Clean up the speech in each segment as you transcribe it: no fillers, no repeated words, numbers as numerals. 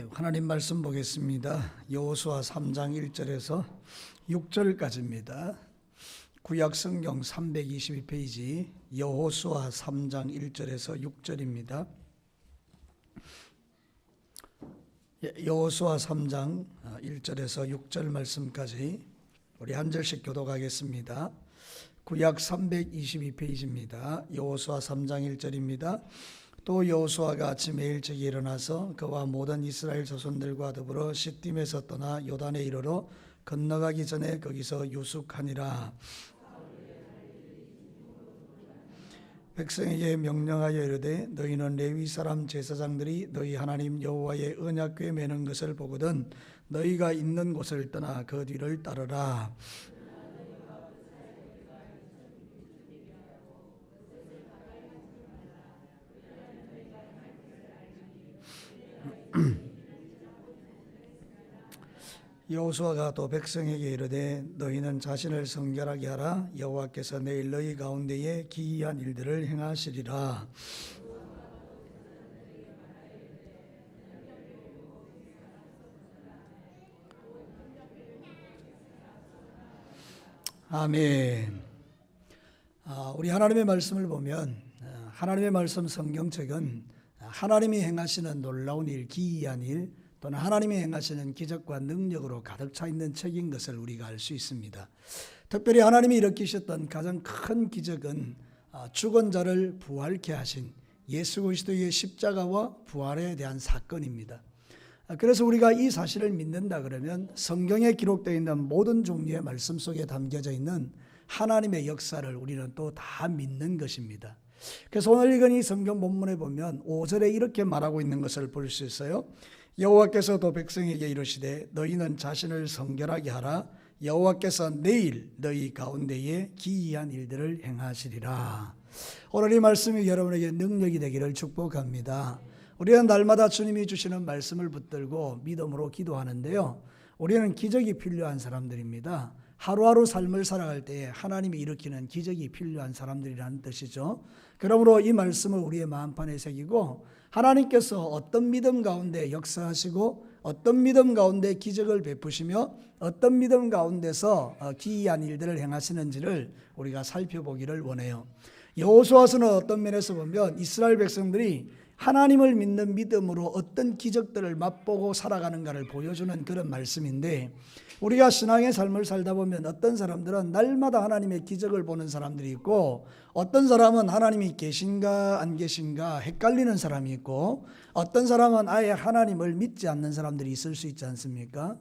하나님 말씀 보겠습니다. 여호수아 3장 1절에서 6절까지입니다. 구약 성경 322페이지 여호수아 3장 1절에서 6절입니다. 여호수아 3장 1절에서 6절 말씀까지 우리 한 절씩 교독하겠습니다. 구약 322페이지입니다. 여호수아 3장 1절입니다. 또 여호수아가 아침에 일찍 일어나서 그와 모든 이스라엘 자손들과 더불어 시딤에서 떠나 요단에 이르러 건너가기 전에 거기서 유숙하니라. 백성에게 명령하여 이르되 너희는 레위 사람 제사장들이 너희 하나님 여호와의 언약궤 매는 것을 보거든 너희가 있는 곳을 떠나 그 뒤를 따르라. 여호수아가 또 백성에게 이르되 너희는 자신을 성결하게 하라. 여호와께서 내일 너희 가운데에 기이한 일들을 행하시리라. 아멘. 우리 하나님의 말씀을 보면 하나님의 말씀 성경책은 하나님이 행하시는 놀라운 일, 기이한 일 또는 하나님이 행하시는 기적과 능력으로 가득 차 있는 책인 것을 우리가 알 수 있습니다. 특별히 하나님이 일으키셨던 가장 큰 기적은 죽은 자를 부활케 하신 예수 그리스도의 십자가와 부활에 대한 사건입니다. 그래서 우리가 이 사실을 믿는다 그러면 성경에 기록되어 있는 모든 종류의 말씀 속에 담겨져 있는 하나님의 역사를 우리는 또 다 믿는 것입니다. 그래서 오늘 읽은 이 성경 본문에 보면 5절에 이렇게 말하고 있는 것을 볼 수 있어요. 여호와께서 또 백성에게 이르시되 너희는 자신을 성결하게 하라. 여호와께서 내일 너희 가운데에 기이한 일들을 행하시리라. 오늘 이 말씀이 여러분에게 능력이 되기를 축복합니다. 우리는 날마다 주님이 주시는 말씀을 붙들고 믿음으로 기도하는데요, 우리는 기적이 필요한 사람들입니다. 하루하루 삶을 살아갈 때에 하나님이 일으키는 기적이 필요한 사람들이라는 뜻이죠. 그러므로 이 말씀을 우리의 마음판에 새기고 하나님께서 어떤 믿음 가운데 역사하시고 어떤 믿음 가운데 기적을 베푸시며 어떤 믿음 가운데서 기이한 일들을 행하시는지를 우리가 살펴보기를 원해요. 여호수아서는 어떤 면에서 보면 이스라엘 백성들이 하나님을 믿는 믿음으로 어떤 기적들을 맛보고 살아가는가를 보여주는 그런 말씀인데, 우리가 신앙의 삶을 살다 보면 어떤 사람들은 날마다 하나님의 기적을 보는 사람들이 있고 어떤 사람은 하나님이 계신가 안 계신가 헷갈리는 사람이 있고 어떤 사람은 아예 하나님을 믿지 않는 사람들이 있을 수 있지 않습니까?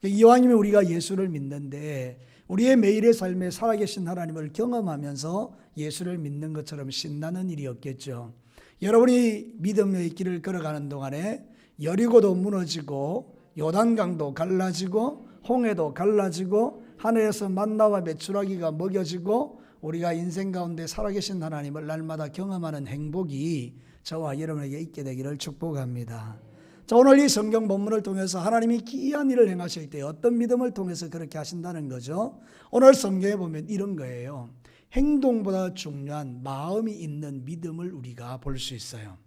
이왕이면 우리가 예수를 믿는데 우리의 매일의 삶에 살아계신 하나님을 경험하면서 예수를 믿는 것처럼 신나는 일이 없겠죠. 여러분이 믿음의 길을 걸어가는 동안에 여리고도 무너지고 요단강도 갈라지고 홍해도 갈라지고 하늘에서 만나와 메추라기가 먹여지고 우리가 인생 가운데 살아계신 하나님을 날마다 경험하는 행복이 저와 여러분에게 있게 되기를 축복합니다. 자, 오늘 이 성경 본문을 통해서 하나님이 기이한 일을 행하실 때 어떤 믿음을 통해서 그렇게 하신다는 거죠. 오늘 성경에 보면 이런 거예요. 행동보다 중요한 마음이 있는 믿음을 우리가 볼 수 있어요.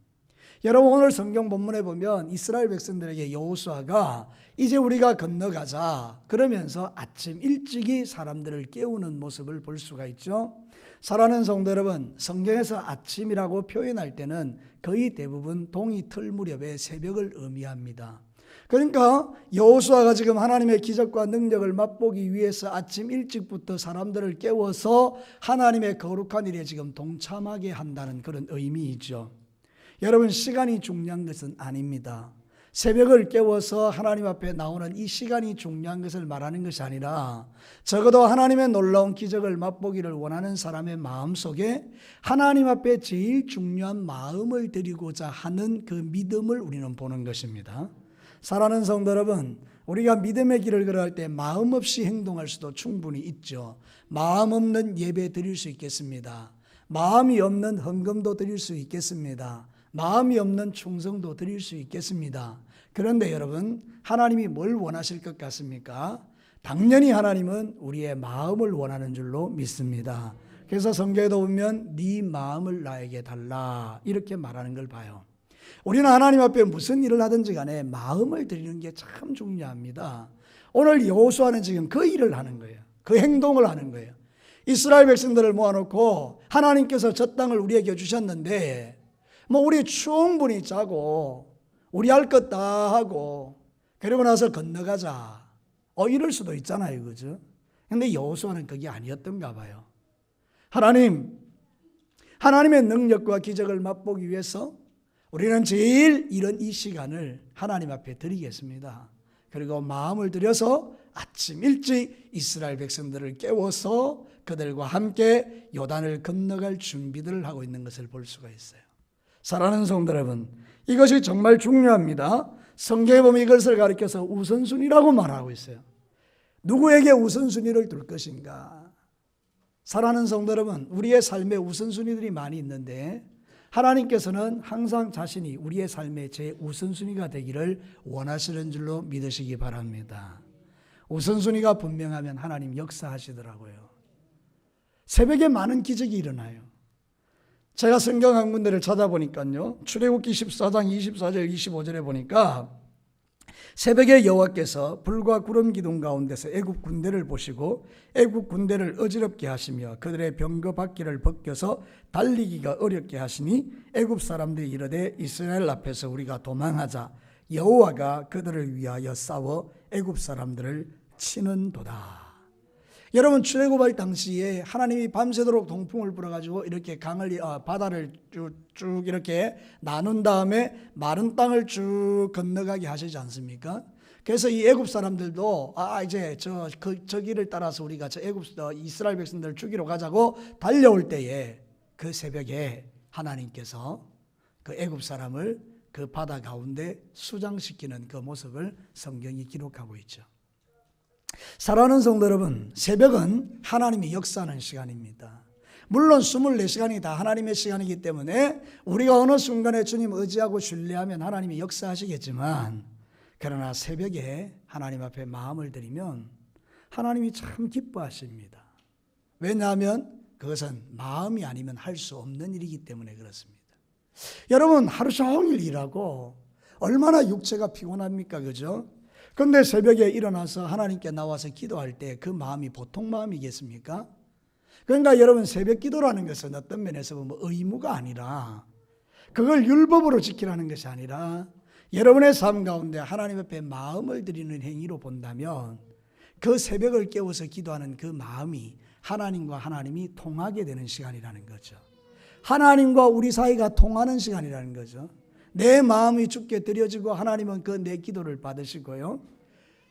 여러분, 오늘 성경 본문에 보면 이스라엘 백성들에게 여호수아가 이제 우리가 건너가자 그러면서 아침 일찍이 사람들을 깨우는 모습을 볼 수가 있죠. 사랑하는 성도 여러분, 성경에서 아침이라고 표현할 때는 거의 대부분 동이 틀 무렵의 새벽을 의미합니다. 그러니까 여호수아가 지금 하나님의 기적과 능력을 맛보기 위해서 아침 일찍부터 사람들을 깨워서 하나님의 거룩한 일에 지금 동참하게 한다는 그런 의미이죠. 여러분, 시간이 중요한 것은 아닙니다. 새벽을 깨워서 하나님 앞에 나오는 이 시간이 중요한 것을 말하는 것이 아니라 적어도 하나님의 놀라운 기적을 맛보기를 원하는 사람의 마음속에 하나님 앞에 제일 중요한 마음을 드리고자 하는 그 믿음을 우리는 보는 것입니다. 사랑하는 성도 여러분, 우리가 믿음의 길을 걸어갈 때 마음 없이 행동할 수도 충분히 있죠. 마음 없는 예배 드릴 수 있겠습니다. 마음이 없는 헌금도 드릴 수 있겠습니다. 마음이 없는 충성도 드릴 수 있겠습니다. 그런데 여러분, 하나님이 뭘 원하실 것 같습니까? 당연히 하나님은 우리의 마음을 원하는 줄로 믿습니다. 그래서 성경에도 보면 네 마음을 나에게 달라 이렇게 말하는 걸 봐요. 우리는 하나님 앞에 무슨 일을 하든지 간에 마음을 드리는 게 참 중요합니다. 오늘 여호수아는 지금 그 일을 하는 거예요. 그 행동을 하는 거예요. 이스라엘 백성들을 모아놓고 하나님께서 저 땅을 우리에게 주셨는데 뭐 우리 충분히 짜고 우리 할 것 다 하고 그리고 나서 건너가자. 이럴 수도 있잖아요. 그죠? 근데 여호수아는 그게 아니었던가 봐요. 하나님의 능력과 기적을 맛보기 위해서 우리는 제일 이런 이 시간을 하나님 앞에 드리겠습니다. 그리고 마음을 들여서 아침 일찍 이스라엘 백성들을 깨워서 그들과 함께 요단을 건너갈 준비들을 하고 있는 것을 볼 수가 있어요. 사랑하는 성도 여러분, 이것이 정말 중요합니다. 성경에 보면 이것을 가리켜서 우선순위라고 말하고 있어요. 누구에게 우선순위를 둘 것인가? 사랑하는 성도 여러분, 우리의 삶에 우선순위들이 많이 있는데 하나님께서는 항상 자신이 우리의 삶의 제 우선순위가 되기를 원하시는 줄로 믿으시기 바랍니다. 우선순위가 분명하면 하나님 역사하시더라고요. 새벽에 많은 기적이 일어나요. 제가 성경 한 군데를 찾아보니까요, 출애굽기 14장 24절 25절에 보니까 새벽에 여호와께서 불과 구름 기둥 가운데서 애굽 군대를 보시고 애굽 군대를 어지럽게 하시며 그들의 병거 바퀴를 벗겨서 달리기가 어렵게 하시니 애굽 사람들이 이르되 이스라엘 앞에서 우리가 도망하자. 여호와가 그들을 위하여 싸워 애굽 사람들을 치는도다. 여러분, 출애굽할 당시에 하나님이 밤새도록 동풍을 불어가지고 이렇게 바다를 쭉 이렇게 나눈 다음에 마른 땅을 쭉 건너가게 하시지 않습니까? 그래서 이 애굽 사람들도 이제 저 길을 따라서 우리가 이스라엘 백성들을 죽이러 가자고 달려올 때에 그 새벽에 하나님께서 그 애굽 사람을 그 바다 가운데 수장시키는 그 모습을 성경이 기록하고 있죠. 사랑하는 성도 여러분, 새벽은 하나님이 역사하는 시간입니다. 물론 24시간이 다 하나님의 시간이기 때문에 우리가 어느 순간에 주님 의지하고 신뢰하면 하나님이 역사하시겠지만, 그러나 새벽에 하나님 앞에 마음을 드리면 하나님이 참 기뻐하십니다. 왜냐하면 그것은 마음이 아니면 할 수 없는 일이기 때문에 그렇습니다. 여러분, 하루 종일 일하고 얼마나 육체가 피곤합니까? 그죠? 그런데 새벽에 일어나서 하나님께 나와서 기도할 때 그 마음이 보통 마음이겠습니까? 그러니까 여러분, 새벽 기도라는 것은 어떤 면에서 보면 의무가 아니라, 그걸 율법으로 지키라는 것이 아니라 여러분의 삶 가운데 하나님 앞에 마음을 드리는 행위로 본다면 그 새벽을 깨워서 기도하는 그 마음이 하나님과 하나님이 통하게 되는 시간이라는 거죠. 하나님과 우리 사이가 통하는 시간이라는 거죠. 내 마음이 주께 드려지고 하나님은 그 내 기도를 받으시고요.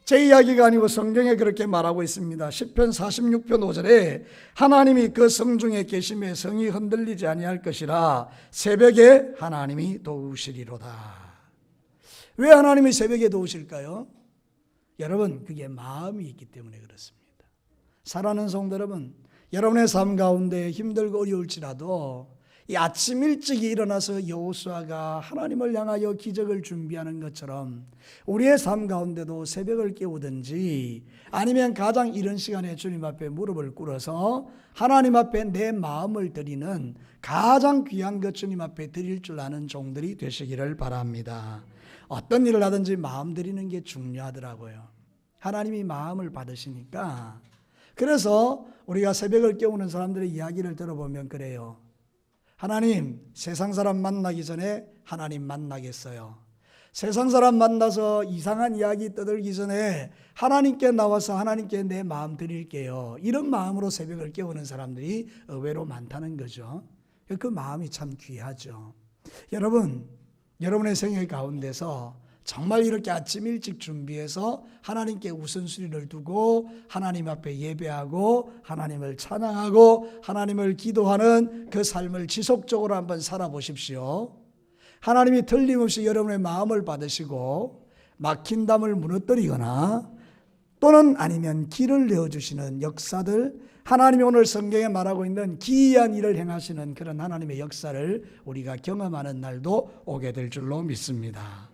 제 이야기가 아니고 성경에 그렇게 말하고 있습니다. 시편 46편 5절에 하나님이 그 성중에 계심에 성이 흔들리지 아니할 것이라 새벽에 하나님이 도우시리로다. 왜 하나님이 새벽에 도우실까요? 여러분, 그게 마음이 있기 때문에 그렇습니다. 사랑하는 성도 여러분, 여러분의 삶 가운데 힘들고 어려울지라도 이 아침 일찍이 일어나서 여호수아가 하나님을 향하여 기적을 준비하는 것처럼 우리의 삶 가운데도 새벽을 깨우든지 아니면 가장 이른 시간에 주님 앞에 무릎을 꿇어서 하나님 앞에 내 마음을 드리는 가장 귀한 것 주님 앞에 드릴 줄 아는 종들이 되시기를 바랍니다. 어떤 일을 하든지 마음 드리는 게 중요하더라고요. 하나님이 마음을 받으시니까. 그래서 우리가 새벽을 깨우는 사람들의 이야기를 들어보면 그래요. 하나님, 세상 사람 만나기 전에 하나님 만나겠어요. 세상 사람 만나서 이상한 이야기 떠들기 전에 하나님께 나와서 하나님께 내 마음 드릴게요. 이런 마음으로 새벽을 깨우는 사람들이 의외로 많다는 거죠. 그 마음이 참 귀하죠. 여러분, 여러분의 생애 가운데서 정말 이렇게 아침 일찍 준비해서 하나님께 우선순위를 두고 하나님 앞에 예배하고 하나님을 찬양하고 하나님을 기도하는 그 삶을 지속적으로 한번 살아보십시오. 하나님이 틀림없이 여러분의 마음을 받으시고 막힌 담을 무너뜨리거나 또는 아니면 길을 내어주시는 역사들, 하나님이 오늘 성경에 말하고 있는 기이한 일을 행하시는 그런 하나님의 역사를 우리가 경험하는 날도 오게 될 줄로 믿습니다.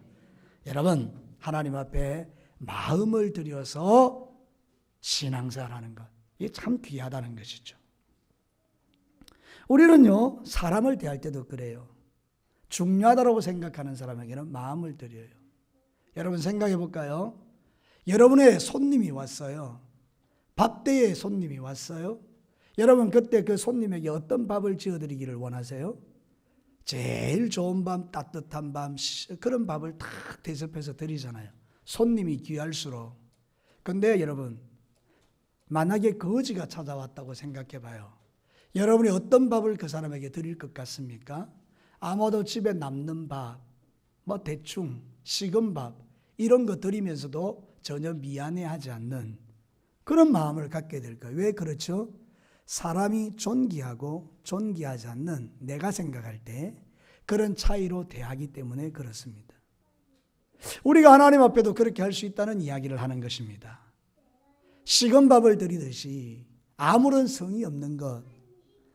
여러분, 하나님 앞에 마음을 들여서 신앙생활하는 것, 이게 참 귀하다는 것이죠. 우리는요, 사람을 대할 때도 그래요. 중요하다고 생각하는 사람에게는 마음을 드려요. 여러분 생각해 볼까요? 여러분의 손님이 왔어요. 밥대에 손님이 왔어요. 여러분 그때 그 손님에게 어떤 밥을 지어드리기를 원하세요? 제일 좋은 밥, 따뜻한 밥, 그런 밥을 탁 대접해서 드리잖아요. 손님이 귀할수록. 근데 여러분, 만약에 거지가 찾아왔다고 생각해 봐요. 여러분이 어떤 밥을 그 사람에게 드릴 것 같습니까? 아마도 집에 남는 밥, 뭐 대충 식은 밥 이런 거 드리면서도 전혀 미안해하지 않는 그런 마음을 갖게 될 거예요. 왜 그렇죠? 사람이 존귀하고 존귀하지 않는 내가 생각할 때 그런 차이로 대하기 때문에 그렇습니다. 우리가 하나님 앞에도 그렇게 할 수 있다는 이야기를 하는 것입니다. 식은 밥을 드리듯이 아무런 성의 없는 것,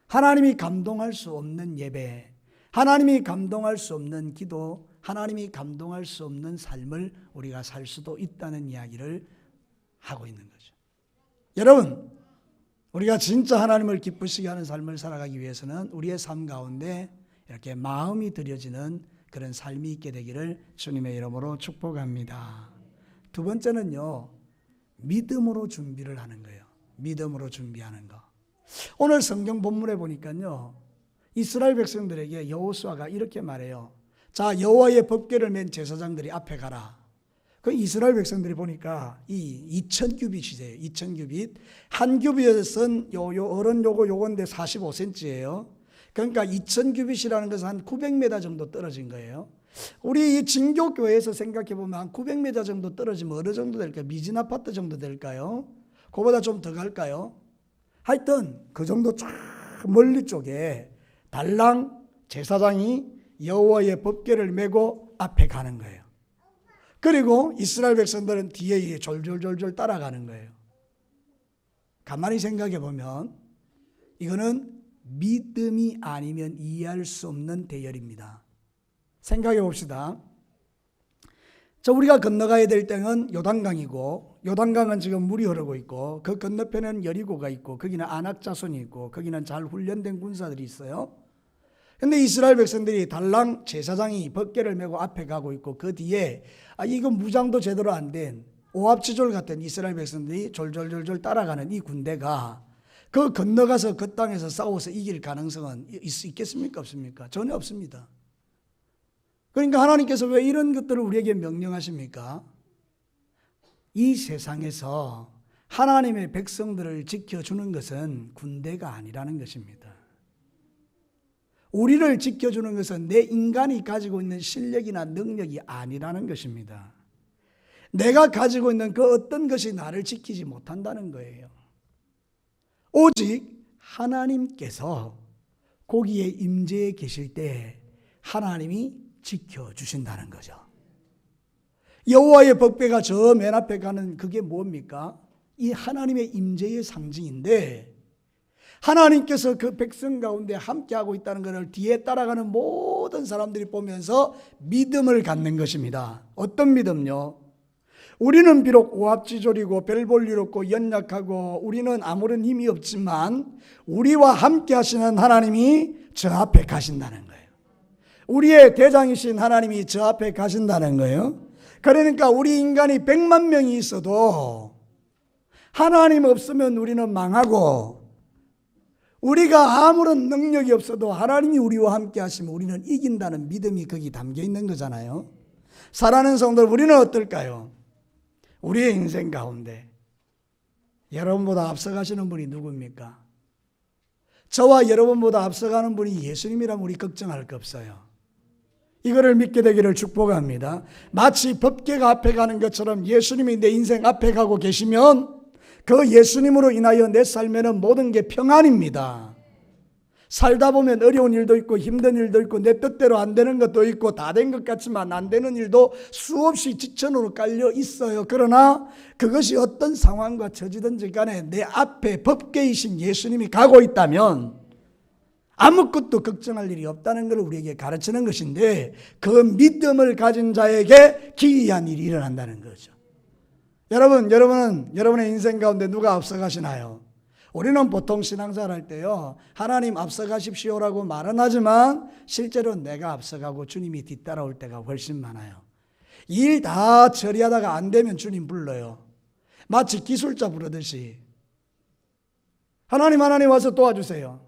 하나님이 감동할 수 없는 예배, 하나님이 감동할 수 없는 기도, 하나님이 감동할 수 없는 삶을 우리가 살 수도 있다는 이야기를 하고 있는 거죠. 여러분, 우리가 진짜 하나님을 기쁘시게 하는 삶을 살아가기 위해서는 우리의 삶 가운데 이렇게 마음이 드려지는 그런 삶이 있게 되기를 주님의 이름으로 축복합니다. 두 번째는요, 믿음으로 준비를 하는 거예요. 믿음으로 준비하는 거. 오늘 성경 본문에 보니까요, 이스라엘 백성들에게 여호수아가 이렇게 말해요. 자, 여호와의 법궤를 맨 제사장들이 앞에 가라. 그 이스라엘 백성들이 보니까 이 2000규빗이세요. 2000규빗. 한 규빗은 어른 요건데 45cm예요. 그러니까 2000규빗이라는 것은 한 900m 정도 떨어진 거예요. 우리 이 진교교회에서 생각해 보면 한 900m 정도 떨어지면 어느 정도 될까요? 미진 아파트 정도 될까요? 그보다 좀 더 갈까요? 하여튼 그 정도 쫙 멀리 쪽에 달랑 제사장이 여호와의 법궤를 메고 앞에 가는 거예요. 그리고 이스라엘 백성들은 뒤에 졸졸졸졸 따라가는 거예요. 가만히 생각해 보면 이거는 믿음이 아니면 이해할 수 없는 대열입니다. 생각해 봅시다. 우리가 건너가야 될 땅은 요단강이고, 요단강은 지금 물이 흐르고 있고, 그 건너편에는 여리고가 있고, 거기는 안악자손이 있고, 거기는 잘 훈련된 군사들이 있어요. 근데 이스라엘 백성들이 달랑 제사장이 법궤를 메고 앞에 가고 있고, 그 뒤에 이거 무장도 제대로 안 된 오합지졸 같은 이스라엘 백성들이 졸졸졸졸 따라가는 이 군대가 그 건너가서 그 땅에서 싸워서 이길 가능성은 있겠습니까? 없습니까? 전혀 없습니다. 그러니까 하나님께서 왜 이런 것들을 우리에게 명령하십니까? 이 세상에서 하나님의 백성들을 지켜주는 것은 군대가 아니라는 것입니다. 우리를 지켜주는 것은 내 인간이 가지고 있는 실력이나 능력이 아니라는 것입니다. 내가 가지고 있는 그 어떤 것이 나를 지키지 못한다는 거예요. 오직 하나님께서 거기에 임재해 계실 때 하나님이 지켜주신다는 거죠. 여호와의 법궤가 저 맨 앞에 가는 그게 뭡니까? 이 하나님의 임재의 상징인데, 하나님께서 그 백성 가운데 함께하고 있다는 것을 뒤에 따라가는 모든 사람들이 보면서 믿음을 갖는 것입니다. 어떤 믿음요? 우리는 비록 오합지졸이고 별 볼 일 없고 연약하고 우리는 아무런 힘이 없지만 우리와 함께 하시는 하나님이 저 앞에 가신다는 거예요. 우리의 대장이신 하나님이 저 앞에 가신다는 거예요. 그러니까 우리 인간이 100만 명이 있어도 하나님 없으면 우리는 망하고, 우리가 아무런 능력이 없어도 하나님이 우리와 함께 하시면 우리는 이긴다는 믿음이 거기 담겨 있는 거잖아요. 사랑하는 성도들, 우리는 어떨까요? 우리의 인생 가운데 여러분보다 앞서가시는 분이 누굽니까? 저와 여러분보다 앞서가는 분이 예수님이라면 우리 걱정할 거 없어요. 이거를 믿게 되기를 축복합니다. 마치 법궤가 앞에 가는 것처럼 예수님이 내 인생 앞에 가고 계시면 그 예수님으로 인하여 내 삶에는 모든 게 평안입니다. 살다 보면 어려운 일도 있고 힘든 일도 있고 내 뜻대로 안 되는 것도 있고 다 된 것 같지만 안 되는 일도 수없이 지천으로 깔려 있어요. 그러나 그것이 어떤 상황과 처지든지 간에 내 앞에 법궤이신 예수님이 가고 있다면 아무것도 걱정할 일이 없다는 걸 우리에게 가르치는 것인데, 그 믿음을 가진 자에게 기이한 일이 일어난다는 거죠. 여러분은 여러분의 인생 가운데 누가 앞서가시나요? 우리는 보통 신앙생활 할 때요, 하나님 앞서가십시오라고 말은 하지만 실제로 내가 앞서가고 주님이 뒤따라올 때가 훨씬 많아요. 일 다 처리하다가 안 되면 주님 불러요. 마치 기술자 부르듯이. 하나님 와서 도와주세요.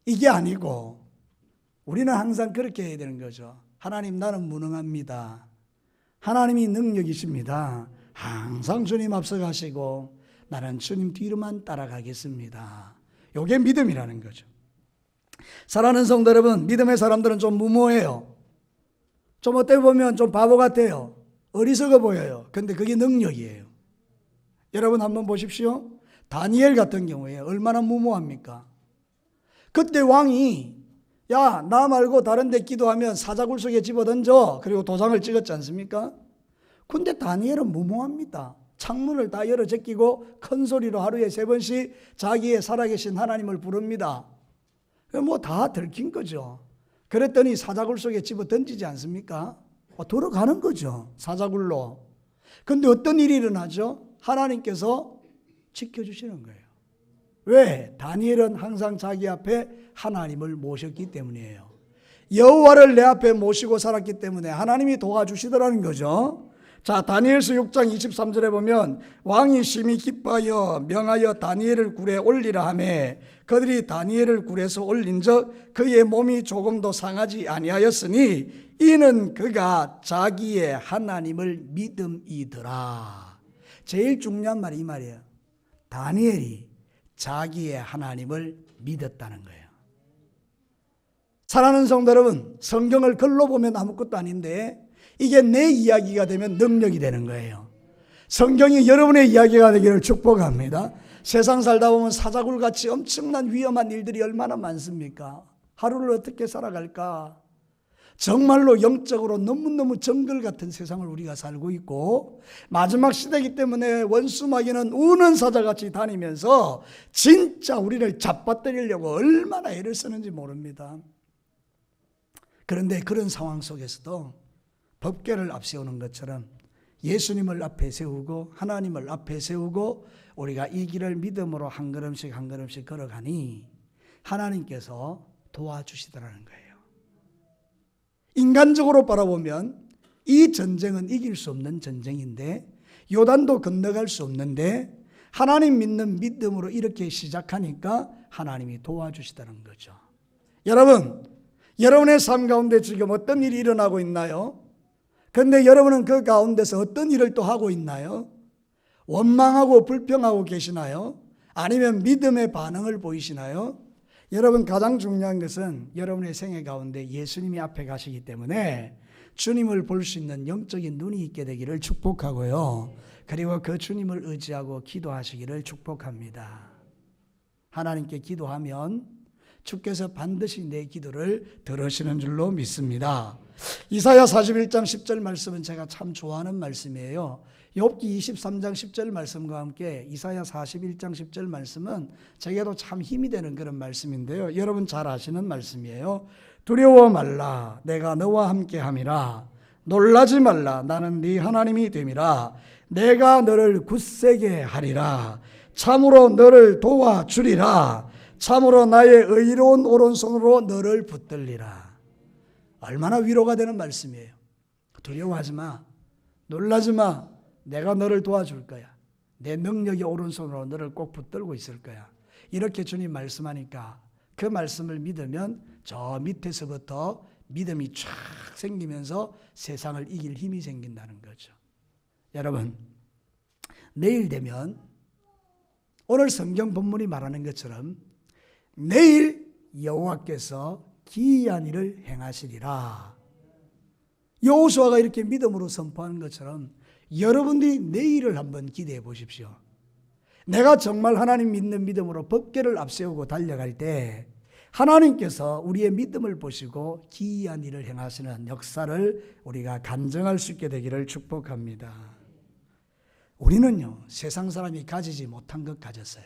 이게 아니고 우리는 항상 그렇게 해야 되는 거죠. 하나님, 나는 무능합니다. 하나님이 능력이십니다. 항상 주님 앞서가시고 나는 주님 뒤로만 따라가겠습니다. 이게 믿음이라는 거죠. 사랑하는 성도 여러분, 믿음의 사람들은 좀 무모해요. 좀 어떻게 보면 좀 바보 같아요. 어리석어 보여요. 근데 그게 능력이에요. 여러분 한번 보십시오. 다니엘 같은 경우에 얼마나 무모합니까? 그때 왕이 야, 나 말고 다른 데 기도하면 사자굴 속에 집어던져. 그리고 도장을 찍었지 않습니까? 근데 다니엘은 무모합니다. 창문을 다 열어 제끼고 큰 소리로 하루에 3번씩 자기의 살아계신 하나님을 부릅니다. 뭐 다 들킨 거죠. 그랬더니 사자굴 속에 집어던지지 않습니까? 들어가는 거죠. 사자굴로. 근데 어떤 일이 일어나죠? 하나님께서 지켜주시는 거예요. 왜? 다니엘은 항상 자기 앞에 하나님을 모셨기 때문이에요. 여호와를 내 앞에 모시고 살았기 때문에 하나님이 도와주시더라는 거죠. 자, 다니엘서 6장 23절에 보면 왕이 심히 기뻐하여 명하여 다니엘을 굴에 올리라 하매 그들이 다니엘을 굴에서 올린즉 그의 몸이 조금도 상하지 아니하였으니 이는 그가 자기의 하나님을 믿음이더라. 제일 중요한 말이 이 말이에요. 다니엘이 자기의 하나님을 믿었다는 거예요. 사랑하는 성도 여러분, 성경을 글로 보면 아무것도 아닌데 이게 내 이야기가 되면 능력이 되는 거예요. 성경이 여러분의 이야기가 되기를 축복합니다. 세상 살다 보면 사자굴같이 엄청난 위험한 일들이 얼마나 많습니까? 하루를 어떻게 살아갈까? 정말로 영적으로 너무너무 정글 같은 세상을 우리가 살고 있고 마지막 시대이기 때문에 원수 마귀는 우는 사자같이 다니면서 진짜 우리를 잡아뜨리려고 얼마나 애를 쓰는지 모릅니다. 그런데 그런 상황 속에서도 법궤를 앞세우는 것처럼 예수님을 앞에 세우고 하나님을 앞에 세우고 우리가 이 길을 믿음으로 한 걸음씩 한 걸음씩 걸어가니 하나님께서 도와주시더라는 거예요. 인간적으로 바라보면 이 전쟁은 이길 수 없는 전쟁인데 요단도 건너갈 수 없는데 하나님 믿는 믿음으로 이렇게 시작하니까 하나님이 도와주시다는 거죠. 여러분, 여러분의 삶 가운데 지금 어떤 일이 일어나고 있나요? 그런데 여러분은 그 가운데서 어떤 일을 또 하고 있나요? 원망하고 불평하고 계시나요? 아니면 믿음의 반응을 보이시나요? 여러분, 가장 중요한 것은 여러분의 생애 가운데 예수님이 앞에 가시기 때문에 주님을 볼 수 있는 영적인 눈이 있게 되기를 축복하고요. 그리고 그 주님을 의지하고 기도하시기를 축복합니다. 하나님께 기도하면 주께서 반드시 내 기도를 들으시는 줄로 믿습니다. 이사야 41장 10절 말씀은 제가 참 좋아하는 말씀이에요. 욥기 23장 10절 말씀과 함께 이사야 41장 10절 말씀은 제게도 참 힘이 되는 그런 말씀인데요. 여러분 잘 아시는 말씀이에요. 두려워 말라, 내가 너와 함께 함이라. 놀라지 말라, 나는 네 하나님이 됨이라. 내가 너를 굳세게 하리라. 참으로 너를 도와주리라. 참으로 나의 의로운 오른손으로 너를 붙들리라. 얼마나 위로가 되는 말씀이에요. 두려워하지 마. 놀라지 마. 내가 너를 도와줄 거야. 내 능력의 오른손으로 너를 꼭 붙들고 있을 거야. 이렇게 주님 말씀하니까 그 말씀을 믿으면 저 밑에서부터 믿음이 쫙 생기면서 세상을 이길 힘이 생긴다는 거죠. 여러분, 내일 되면 오늘 성경 본문이 말하는 것처럼 내일 여호와께서 기이한 일을 행하시리라. 여호수아가 이렇게 믿음으로 선포하는 것처럼 여러분들이 내일을 한번 기대해 보십시오. 내가 정말 하나님 믿는 믿음으로 법궤를 앞세우고 달려갈 때 하나님께서 우리의 믿음을 보시고 기이한 일을 행하시는 역사를 우리가 간증할 수 있게 되기를 축복합니다. 우리는요, 세상 사람이 가지지 못한 것 가졌어요.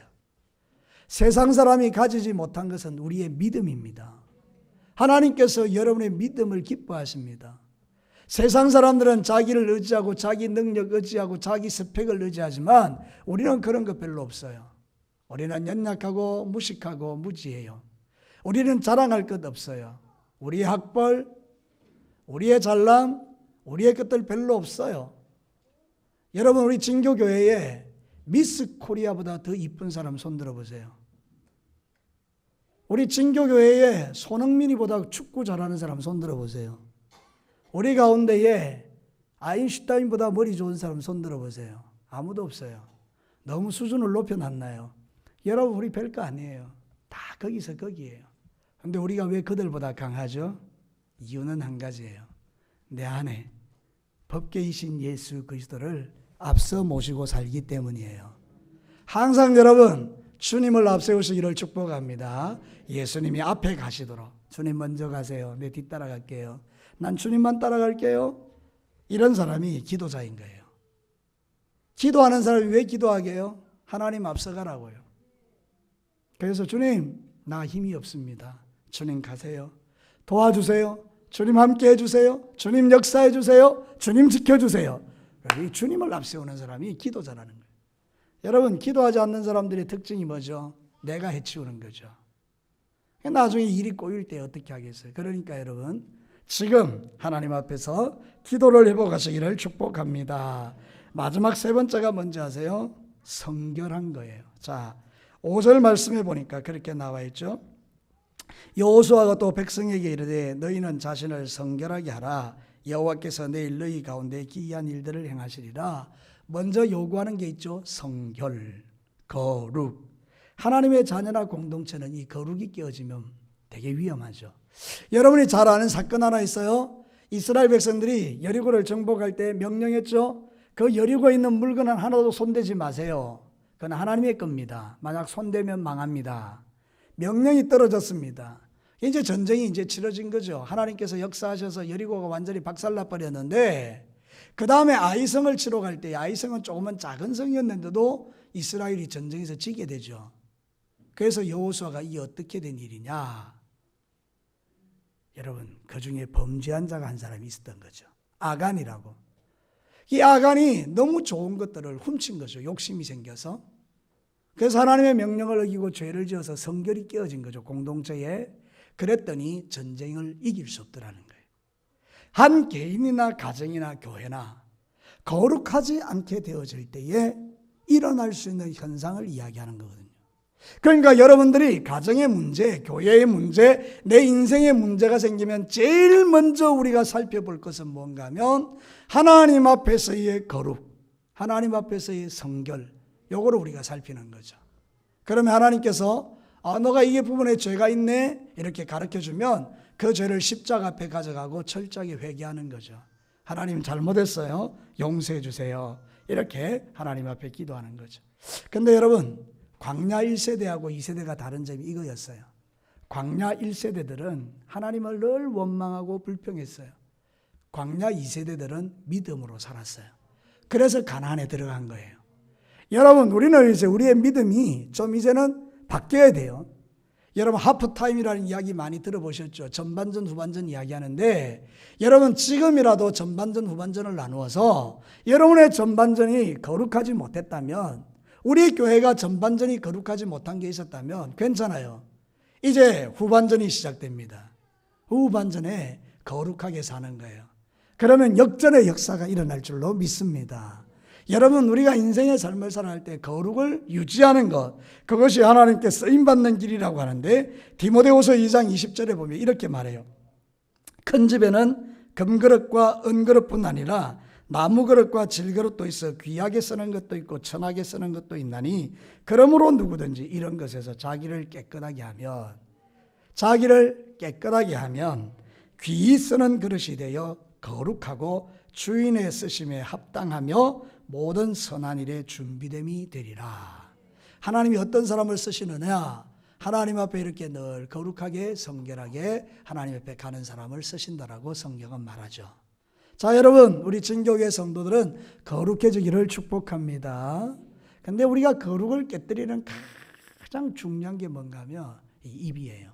세상 사람이 가지지 못한 것은 우리의 믿음입니다. 하나님께서 여러분의 믿음을 기뻐하십니다. 세상 사람들은 자기를 의지하고 자기 능력 의지하고 자기 스펙을 의지하지만 우리는 그런 거 별로 없어요. 우리는 연약하고 무식하고 무지해요. 우리는 자랑할 것 없어요. 우리의 학벌, 우리의 잘남, 우리의 것들 별로 없어요. 여러분, 우리 진교교회에 미스 코리아보다 더 이쁜 사람 손들어 보세요. 우리 진교교회에 손흥민이보다 축구 잘하는 사람 손들어 보세요. 우리 가운데에 아인슈타인보다 머리 좋은 사람 손들어 보세요. 아무도 없어요. 너무 수준을 높여놨나요? 여러분, 우리 별거 아니에요. 다 거기서 거기에요. 근데 우리가 왜 그들보다 강하죠? 이유는 한 가지예요. 내 안에 법계이신 예수 그리스도를 앞서 모시고 살기 때문이에요. 항상 여러분, 주님을 앞세우시기를 축복합니다. 예수님이 앞에 가시도록. 주님 먼저 가세요. 내 뒤 따라갈게요. 난 주님만 따라갈게요. 이런 사람이 기도자인 거예요. 기도하는 사람이 왜 기도하게 해요? 하나님 앞서가라고요. 그래서 주님, 나 힘이 없습니다. 주님 가세요. 도와주세요. 주님 함께 해주세요. 주님 역사해 주세요. 주님 지켜주세요. 이 주님을 앞세우는 사람이 기도자라는 거예요. 여러분, 기도하지 않는 사람들의 특징이 뭐죠? 내가 해치우는 거죠. 나중에 일이 꼬일 때 어떻게 하겠어요? 그러니까 여러분, 지금 하나님 앞에서 기도를 회복하시기를 축복합니다. 마지막 세 번째가 뭔지 아세요? 성결한 거예요. 자, 5절 말씀해 보니까 그렇게 나와 있죠. 여호수아가 또 백성에게 이르되 너희는 자신을 성결하게 하라. 여호와께서 내일 너희 가운데 기이한 일들을 행하시리라. 먼저 요구하는 게 있죠. 성결, 거룩. 하나님의 자녀나 공동체는 이 거룩이 깨어지면 되게 위험하죠. 여러분이 잘 아는 사건 하나 있어요. 이스라엘 백성들이 여리고를 정복할 때 명령했죠. 그 여리고에 있는 물건은 하나도 손대지 마세요. 그건 하나님의 겁니다. 만약 손대면 망합니다. 명령이 떨어졌습니다. 이제 전쟁이 이제 치러진 거죠. 하나님께서 역사하셔서 여리고가 완전히 박살나 버렸는데, 그 다음에 아이성을 치러 갈 때, 아이성은 조금은 작은 성이었는데도 이스라엘이 전쟁에서 지게 되죠. 그래서 여호수아가 이 어떻게 된 일이냐? 여러분, 그 중에 범죄한 자가 한 사람이 있었던 거죠. 아간이라고. 이 아간이 너무 좋은 것들을 훔친 거죠. 욕심이 생겨서. 그래서 하나님의 명령을 어기고 죄를 지어서 성결이 깨어진 거죠. 공동체에. 그랬더니 전쟁을 이길 수 없더라는 거예요. 한 개인이나 가정이나 교회나 거룩하지 않게 되어질 때에 일어날 수 있는 현상을 이야기하는 거거든요. 그러니까 여러분들이 가정의 문제, 교회의 문제, 내 인생의 문제가 생기면 제일 먼저 우리가 살펴볼 것은 뭔가 하면 하나님 앞에서의 거룩, 하나님 앞에서의 성결, 요거를 우리가 살피는 거죠. 그러면 하나님께서 너가 이 부분에 죄가 있네 이렇게 가르쳐주면 그 죄를 십자가 앞에 가져가고 철저하게 회개하는 거죠. 하나님 잘못했어요. 용서해 주세요. 이렇게 하나님 앞에 기도하는 거죠. 근데 여러분, 광야 1세대하고 2세대가 다른 점이 이거였어요. 광야 1세대들은 하나님을 늘 원망하고 불평했어요. 광야 2세대들은 믿음으로 살았어요. 그래서 가나안에 들어간 거예요. 여러분, 우리는 이제 우리의 믿음이 좀 이제는 바뀌어야 돼요. 여러분, 하프타임이라는 이야기 많이 들어보셨죠? 전반전, 후반전 이야기하는데, 여러분 지금이라도 전반전, 후반전을 나누어서 여러분의 전반전이 거룩하지 못했다면, 우리 교회가 전반전이 거룩하지 못한 게 있었다면 괜찮아요. 이제 후반전이 시작됩니다. 후반전에 거룩하게 사는 거예요. 그러면 역전의 역사가 일어날 줄로 믿습니다. 여러분, 우리가 인생의 삶을 살아갈 때 거룩을 유지하는 것, 그것이 하나님께 쓰임받는 길이라고 하는데, 디모데후서 2장 20절에 보면 이렇게 말해요. 큰 집에는 금그릇과 은그릇뿐 아니라 나무그릇과 질그릇도 있어 귀하게 쓰는 것도 있고 천하게 쓰는 것도 있나니, 그러므로 누구든지 이런 것에서 자기를 깨끗하게 하면 귀히 쓰는 그릇이 되어 거룩하고 주인의 쓰심에 합당하며 모든 선한 일에 준비됨이 되리라. 하나님이 어떤 사람을 쓰시느냐? 하나님 앞에 이렇게 늘 거룩하게 성결하게 하나님 앞에 가는 사람을 쓰신다라고 성경은 말하죠. 자, 여러분, 우리 진교회 성도들은 거룩해지기를 축복합니다. 근데 우리가 거룩을 깨뜨리는 가장 중요한 게 뭔가 하면 이 입이에요.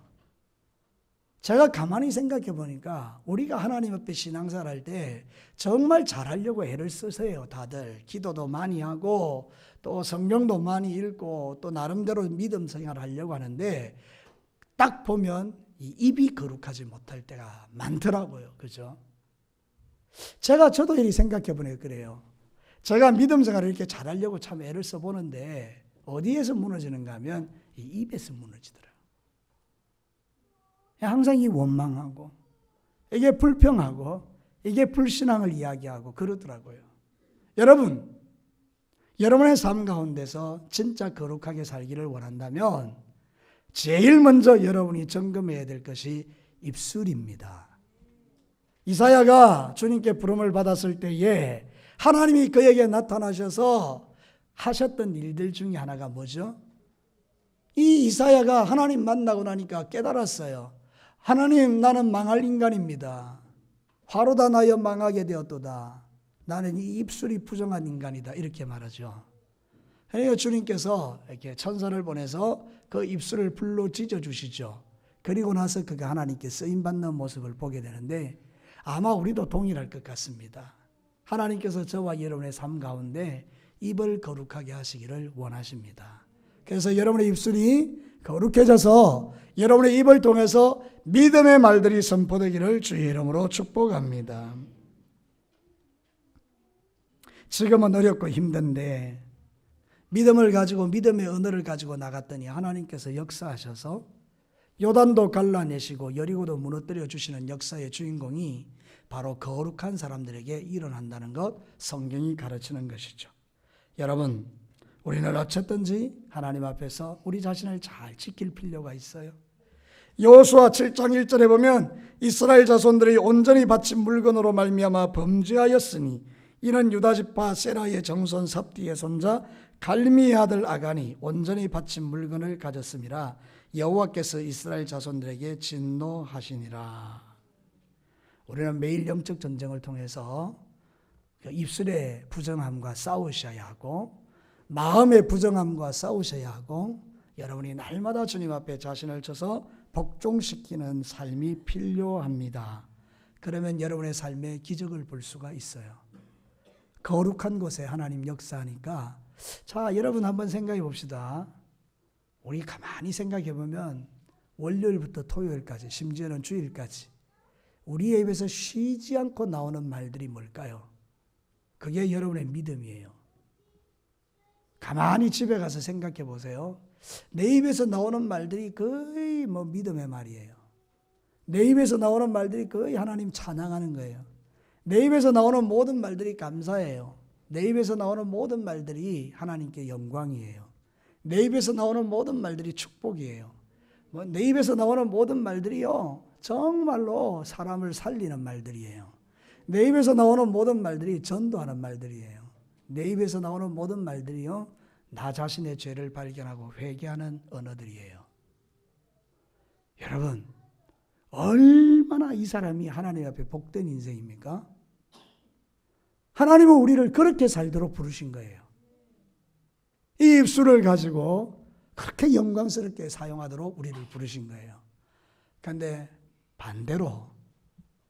제가 가만히 생각해 보니까 우리가 하나님 앞에 신앙생활 할 때 정말 잘하려고 애를 쓰세요. 다들 기도도 많이 하고 또 성경도 많이 읽고 또 나름대로 믿음 생활을 하려고 하는데 딱 보면 이 입이 거룩하지 못할 때가 많더라고요. 그죠? 저도 이렇게 생각해 보니까 그래요. 제가 믿음 생활을 이렇게 잘하려고 참 애를 써보는데 어디에서 무너지는가 하면 이 입에서 무너지더라고요. 항상 이 원망하고 이게 불평하고 이게 불신앙을 이야기하고 그러더라고요. 여러분, 여러분의 삶 가운데서 진짜 거룩하게 살기를 원한다면 제일 먼저 여러분이 점검해야 될 것이 입술입니다. 이사야가 주님께 부름을 받았을 때에 하나님이 그에게 나타나셔서 하셨던 일들 중에 하나가 뭐죠? 이 이사야가 하나님 만나고 나니까 깨달았어요. 하나님, 나는 망할 인간입니다. 화로 다 나여 망하게 되었도다. 나는 이 입술이 부정한 인간이다. 이렇게 말하죠. 그러니까 주님께서 이렇게 천사를 보내서 그 입술을 불로 찢어 주시죠. 그리고 나서 그가 하나님께 쓰임받는 모습을 보게 되는데 아마 우리도 동일할 것 같습니다. 하나님께서 저와 여러분의 삶 가운데 입을 거룩하게 하시기를 원하십니다. 그래서 여러분의 입술이 거룩해져서 여러분의 입을 통해서 믿음의 말들이 선포되기를 주의 이름으로 축복합니다. 지금은 어렵고 힘든데 믿음을 가지고 믿음의 언어를 가지고 나갔더니 하나님께서 역사하셔서 요단도 갈라내시고 여리고도 무너뜨려 주시는 역사의 주인공이 바로 거룩한 사람들에게 일어난다는 것 성경이 가르치는 것이죠. 여러분, 우리는 어쨌든지 하나님 앞에서 우리 자신을 잘 지킬 필요가 있어요. 여호수아 7장 1절에 보면 이스라엘 자손들이 온전히 바친 물건으로 말미암아 범죄하였으니 이는 유다지파 세라의 정손 삽디의 손자 갈미의 아들 아간이 온전히 바친 물건을 가졌음이라 여호와께서 이스라엘 자손들에게 진노하시니라. 우리는 매일 영적 전쟁을 통해서 입술의 부정함과 싸우셔야 하고 마음의 부정함과 싸우셔야 하고 여러분이 날마다 주님 앞에 자신을 쳐서 복종시키는 삶이 필요합니다. 그러면 여러분의 삶에 기적을 볼 수가 있어요. 거룩한 곳에 하나님 역사하니까 자, 여러분 한번 생각해 봅시다. 우리 가만히 생각해 보면 월요일부터 토요일까지 심지어는 주일까지 우리의 입에서 쉬지 않고 나오는 말들이 뭘까요? 그게 여러분의 믿음이에요. 가만히 집에 가서 생각해 보세요. 내 입에서 나오는 말들이 거의 믿음의 말이에요. 내 입에서 나오는 말들이 거의 하나님 찬양하는 거예요. 내 입에서 나오는 모든 말들이 감사예요. 내 입에서 나오는 모든 말들이 하나님께 영광이에요. 내 입에서 나오는 모든 말들이 축복이에요. 내 입에서 나오는 모든 말들이요, 정말로 사람을 살리는 말들이에요. 내 입에서 나오는 모든 말들이 전도하는 말들이에요. 내 입에서 나오는 모든 말들이요, 나 자신의 죄를 발견하고 회개하는 언어들이에요. 여러분, 얼마나 이 사람이 하나님 앞에 복된 인생입니까? 하나님은 우리를 그렇게 살도록 부르신 거예요. 이 입술을 가지고 그렇게 영광스럽게 사용하도록 우리를 부르신 거예요. 그런데 반대로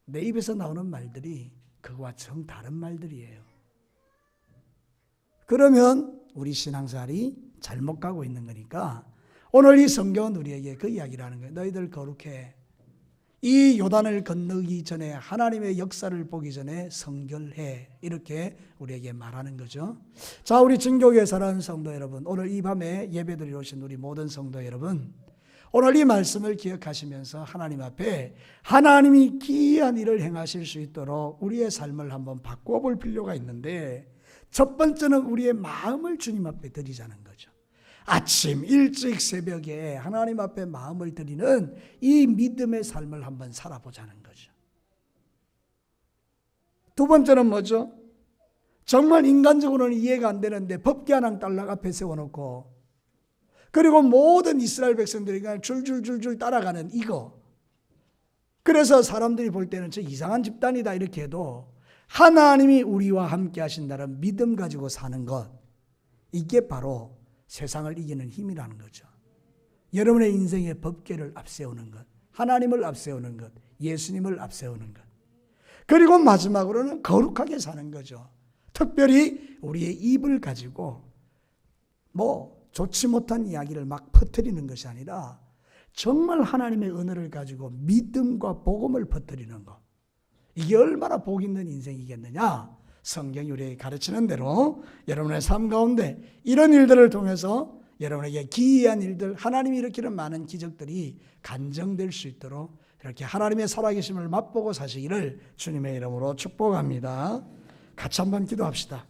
내 입에서 나오는 말들이 그거와 정 다른 말들이에요. 그러면 우리 신앙생활이 잘못 가고 있는 거니까 오늘 이 성경은 우리에게 그 이야기를 하는 거예요. 너희들 거룩해. 이 요단을 건너기 전에 하나님의 역사를 보기 전에 성결해. 이렇게 우리에게 말하는 거죠. 자, 우리 진교교회 사랑하는 성도 여러분, 오늘 이 밤에 예배드리러 오신 우리 모든 성도 여러분, 오늘 이 말씀을 기억하시면서 하나님 앞에 하나님이 기이한 일을 행하실 수 있도록 우리의 삶을 한번 바꿔볼 필요가 있는데 첫 번째는 우리의 마음을 주님 앞에 드리자는 거죠. 아침 일찍 새벽에 하나님 앞에 마음을 드리는 이 믿음의 삶을 한번 살아보자는 거죠. 두 번째는 뭐죠? 정말 인간적으로는 이해가 안 되는데 법궤 하나 딸락 앞에 세워놓고 그리고 모든 이스라엘 백성들이 그냥 줄줄줄줄 따라가는 이거. 그래서 사람들이 볼 때는 저 이상한 집단이다 이렇게 해도 하나님이 우리와 함께 하신다는 믿음 가지고 사는 것, 이게 바로 세상을 이기는 힘이라는 거죠. 여러분의 인생의 법궤를 앞세우는 것, 하나님을 앞세우는 것, 예수님을 앞세우는 것. 그리고 마지막으로는 거룩하게 사는 거죠. 특별히 우리의 입을 가지고 좋지 못한 이야기를 막 퍼뜨리는 것이 아니라 정말 하나님의 은혜를 가지고 믿음과 복음을 퍼뜨리는 것. 이게 얼마나 복 있는 인생이겠느냐. 성경이 우리에게 가르치는 대로 여러분의 삶 가운데 이런 일들을 통해서 여러분에게 기이한 일들, 하나님이 일으키는 많은 기적들이 간증될 수 있도록 이렇게 하나님의 살아계심을 맛보고 사시기를 주님의 이름으로 축복합니다. 같이 한번 기도합시다.